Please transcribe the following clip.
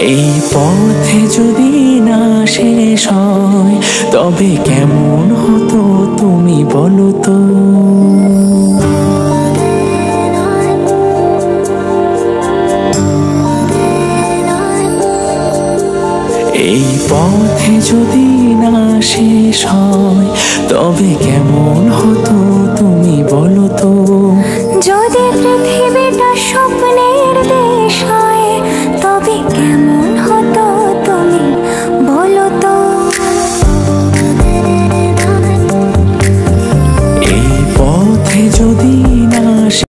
এই পথে যদি না শেষ হয় তবে কেমন হতো তুমি বলো তো। এই পথে যদি না শেষ হয় তবে কেমন হতো তুমি বলো তো। যদি পৃথিবীটা স্বপ্নের